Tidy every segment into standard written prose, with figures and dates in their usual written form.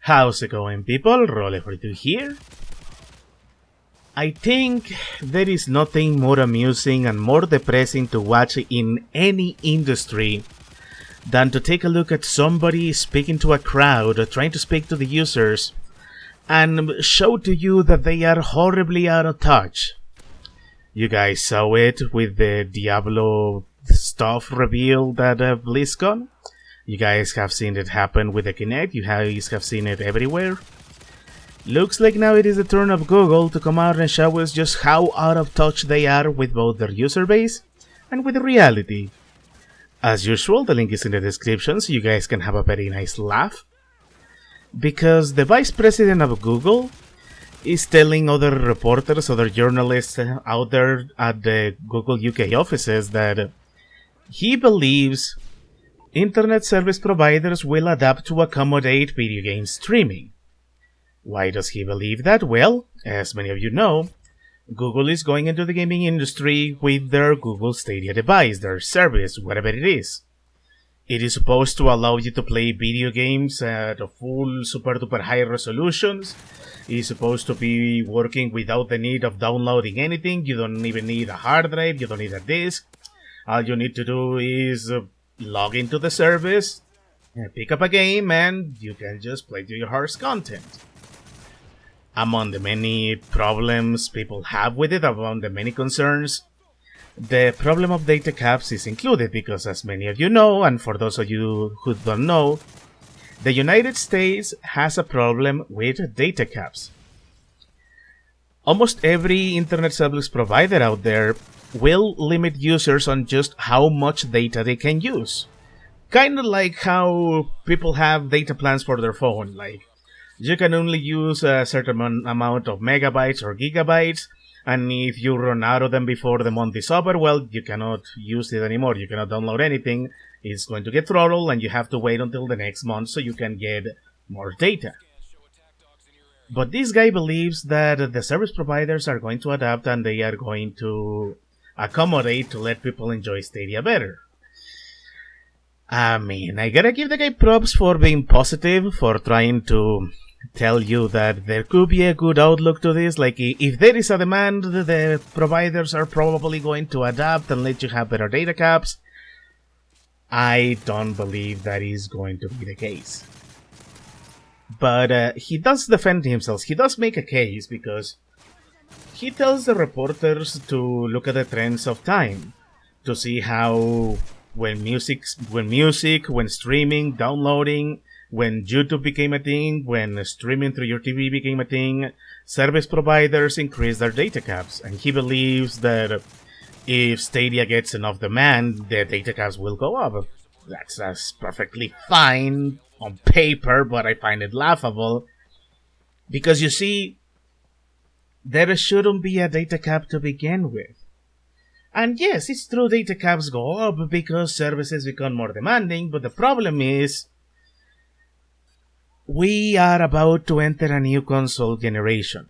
How's it going, people? Roller42 here. I think there is nothing more amusing and more depressing to watch in any industry than to take a look at somebody speaking to a crowd or trying to speak to the users and show to you that they are horribly out of touch. You guys saw it with the Diablo stuff revealed at BlizzCon. You guys have seen it happen with the Kinect. You guys have seen it everywhere. Looks like now it is the turn of Google to come out and show us just how out of touch they are with both their user base and with reality. As usual, the link is in the description so you guys can have a very nice laugh. Because the vice president of Google is telling other reporters, other journalists out there at the Google UK offices that he believes internet service providers will adapt to accommodate video game streaming. Why does he believe that? Well, as many of you know, Google is going into the gaming industry with their Google Stadia device, their service, whatever it is. It is supposed to allow you to play video games at a full super duper high resolutions. It is supposed to be working without the need of downloading anything. You don't even need a hard drive, you don't need a disk. All you need to do is log into the service, pick up a game, and you can just play to your heart's content. Among the many problems people have with it, among the many concerns, the problem of data caps is included because, as many of you know, and for those of you who don't know, the United States has a problem with data caps. Almost every internet service provider out there will limit users on just how much data they can use. Kind of like how people have data plans for their phone, like you can only use a certain amount of megabytes or gigabytes, and if you run out of them before the month is over, well, you cannot use it anymore. You cannot download anything. It's going to get throttled, and you have to wait until the next month so you can get more data. But this guy believes that the service providers are going to adapt and they are going to accommodate to let people enjoy Stadia better. I mean, I gotta give the guy props for being positive, for trying to tell you that there could be a good outlook to this. Like, if there is a demand, the providers are probably going to adapt and let you have better data caps. I don't believe that is going to be the case. But he does defend himself. He does make a case because he tells the reporters to look at the trends of time, to see how when streaming, downloading, when YouTube became a thing, when streaming through your TV became a thing, service providers increased their data caps. And he believes that if Stadia gets enough demand, the data caps will go up. That's perfectly fine on paper, but I find it laughable. Because you see, there shouldn't be a data cap to begin with. And yes, it's true data caps go up because services become more demanding, but the problem is we are about to enter a new console generation.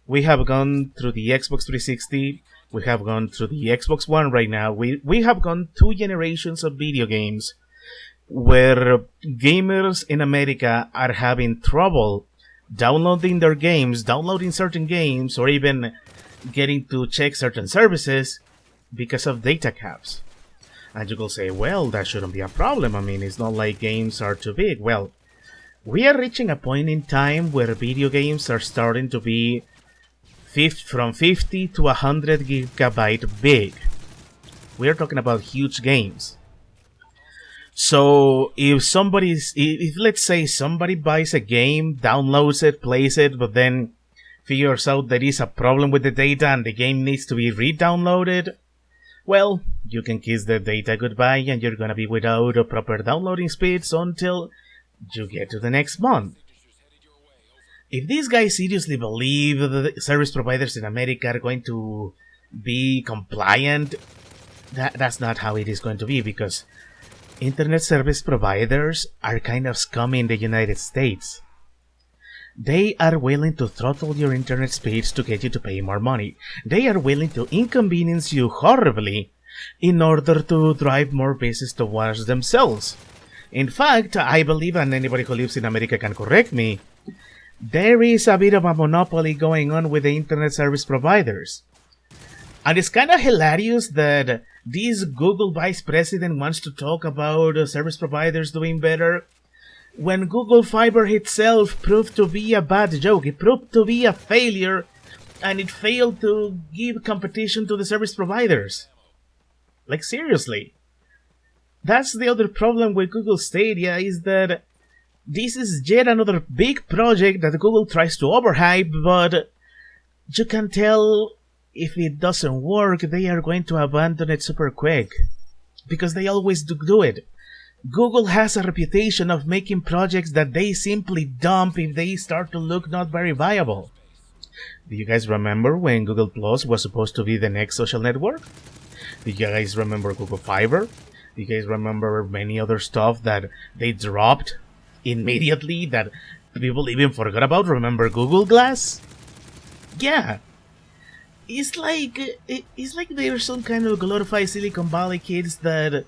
We have gone through the Xbox 360, we have gone through the Xbox One right now, we have gone 2 generations of video games where gamers in America are having trouble downloading their games, downloading certain games, or even getting to check certain services because of data caps. And you will say, well, that shouldn't be a problem. I mean, it's not like games are too big. Well, we are reaching a point in time where video games are starting to be from 50 to 100 gigabyte big. We are talking about huge games. So if let's say somebody buys a game, downloads it, plays it, but then figures out there is a problem with the data and the game needs to be re-downloaded, well, you can kiss the data goodbye and you're gonna be without a proper downloading speeds until you get to the next month. If these guys seriously believe that the service providers in America are going to be compliant, that's not how it is going to be, because internet service providers are kind of scummy in the United States. They are willing to throttle your internet speeds to get you to pay more money. They are willing to inconvenience you horribly in order to drive more business towards themselves. In fact, I believe, and anybody who lives in America can correct me, there is a bit of a monopoly going on with the internet service providers. And it's kind of hilarious that this Google vice president wants to talk about service providers doing better when Google Fiber itself proved to be a bad joke. It proved to be a failure, and it failed to give competition to the service providers. Like, seriously. That's the other problem with Google Stadia, is that this is yet another big project that Google tries to overhype, but you can tell if it doesn't work, they are going to abandon it super quick. Because they always do it. Google has a reputation of making projects that they simply dump if they start to look not very viable. Do you guys remember when Google Plus was supposed to be the next social network? Do you guys remember Google Fiber? Do you guys remember many other stuff that they dropped immediately that people even forgot about? Remember Google Glass? Yeah. It's like they're some kind of glorified Silicon Valley kids that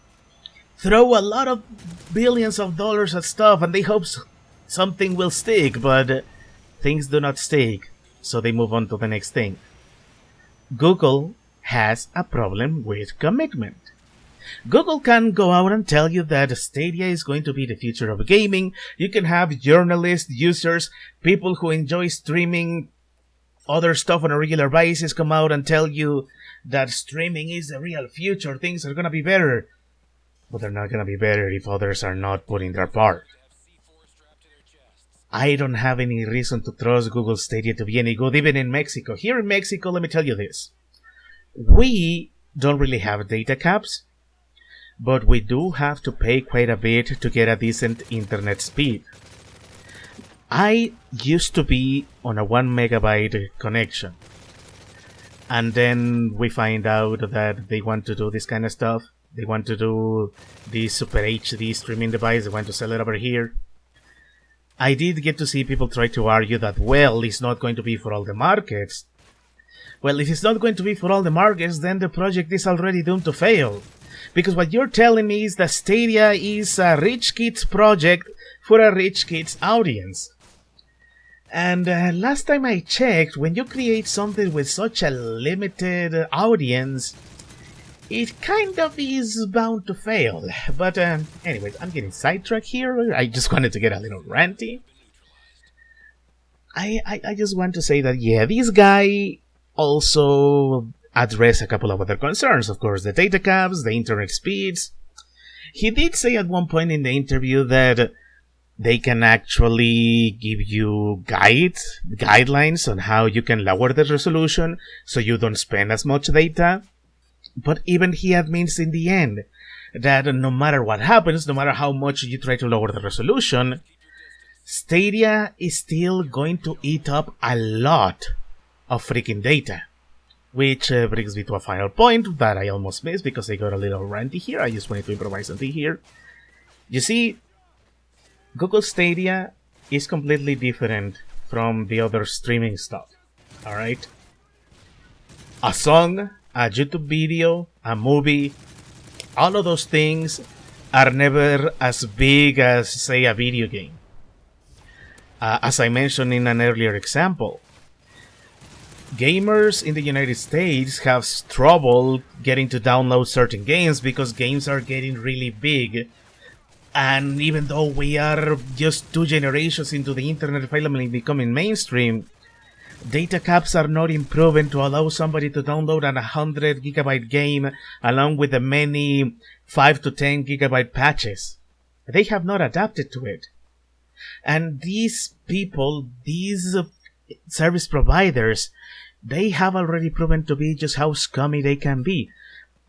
throw a lot of billions of dollars at stuff and they hope something will stick, but things do not stick, so they move on to the next thing. Google has a problem with commitment. Google can go out and tell you that Stadia is going to be the future of gaming. You can have journalists, users, people who enjoy streaming other stuff on a regular basis come out and tell you that streaming is the real future, things are gonna be better. But they're not gonna be better if others are not putting their part. I don't have any reason to trust Google Stadia to be any good, even in Mexico. Here in Mexico, let me tell you this. We don't really have data caps, but we do have to pay quite a bit to get a decent internet speed. I used to be on a 1 megabyte connection, and then we find out that they want to do this kind of stuff. They want to do this Super HD streaming device. They want to sell it over here. I did get to see people try to argue that, well, it's not going to be for all the markets. Well, if it's not going to be for all the markets, then the project is already doomed to fail. Because what you're telling me is that Stadia is a rich kids project for a rich kids audience. And last time I checked, when you create something with such a limited audience, it kind of is bound to fail. But anyways, I'm getting sidetracked here. I just wanted to get a little ranty. I just want to say that, yeah, this guy also addressed a couple of other concerns. Of course, the data caps, the internet speeds. He did say at one point in the interview that they can actually give you guidelines on how you can lower the resolution so you don't spend as much data. But even he admits in the end that no matter what happens, no matter how much you try to lower the resolution, Stadia is still going to eat up a lot of freaking data. Which brings me to a final point that I almost missed because I got a little ranty here. I just wanted to improvise something here. You see, Google Stadia is completely different from the other streaming stuff. Alright? A song, a YouTube video, a movie, all of those things are never as big as, say, a video game. As I mentioned in an earlier example, gamers in the United States have trouble getting to download certain games because games are getting really big. And even though we are just 2 generations into the internet finally becoming mainstream, data caps are not improving to allow somebody to download an 100 gigabyte game along with the many 5 to 10 gigabyte patches. They have not adapted to it. And these people, these service providers, they have already proven to be just how scummy they can be.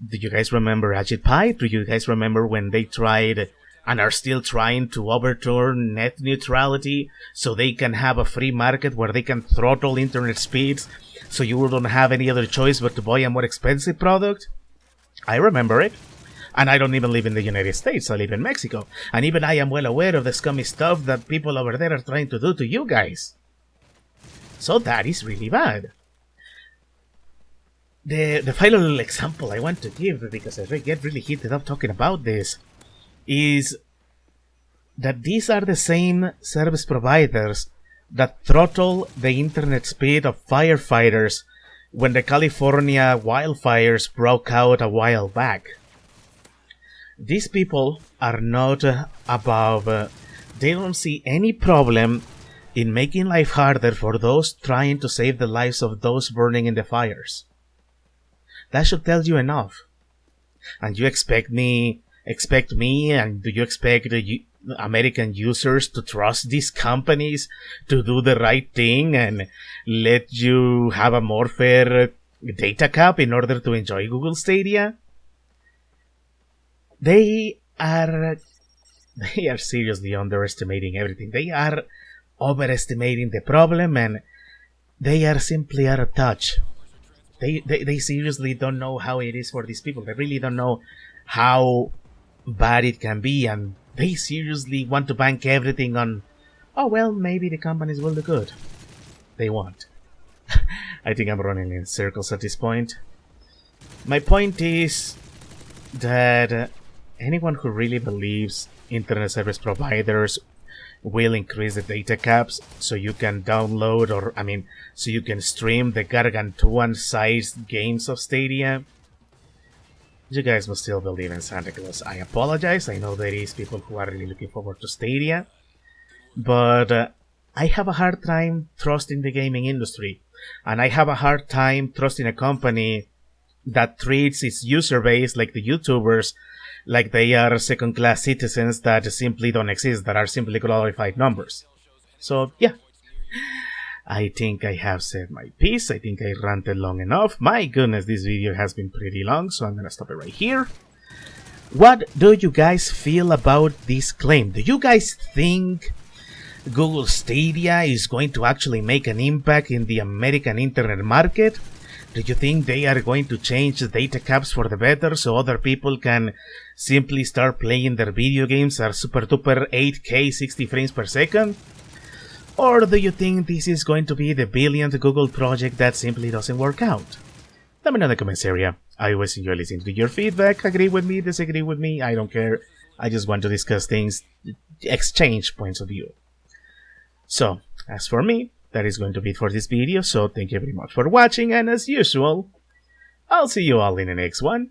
Do you guys remember Agit Pie? Do you guys remember when they tried and are still trying to overturn net neutrality so they can have a free market where they can throttle internet speeds so you don't have any other choice but to buy a more expensive product? I remember it. And I don't even live in the United States, I live in Mexico. And even I am well aware of the scummy stuff that people over there are trying to do to you guys. So that is really bad. The final example I want to give, because I get really heated up talking about this, is that these are the same service providers that throttle the internet speed of firefighters when the California wildfires broke out a while back. These people are not above, they don't see any problem in making life harder for those trying to save the lives of those burning in the fires. That should tell you enough. And you expect me, and do you expect the American users to trust these companies to do the right thing and let you have a more fair data cap in order to enjoy Google Stadia? They are seriously underestimating everything. They are overestimating the problem, and they are simply out of touch. They seriously don't know how it is for these people. They really don't know how bad it can be, and they seriously want to bank everything on, oh well, maybe the companies will do good. They won't. I think I'm running in circles at this point. My point is that anyone who really believes internet service providers will increase the data caps so you can download so you can stream the gargantuan-sized games of Stadia, you guys must still believe in Santa Claus. I apologize, I know there is people who are really looking forward to Stadia, but I have a hard time trusting the gaming industry, and I have a hard time trusting a company that treats its user base, like the YouTubers, like they are second-class citizens that simply don't exist, that are simply glorified numbers. So, yeah. I think I have said my piece. I think I ranted long enough. My goodness, this video has been pretty long, so I'm gonna stop it right here. What do you guys feel about this claim? Do you guys think Google Stadia is going to actually make an impact in the American internet market? Do you think they are going to change the data caps for the better so other people can simply start playing their video games at super duper 8K 60 frames per second? Or do you think this is going to be the billionth Google project that simply doesn't work out? Let me know in the comments area. I always enjoy listening to your feedback. Agree with me, disagree with me, I don't care. I just want to discuss things, exchange points of view. So, as for me, that is going to be it for this video, so thank you very much for watching, and as usual, I'll see you all in the next one.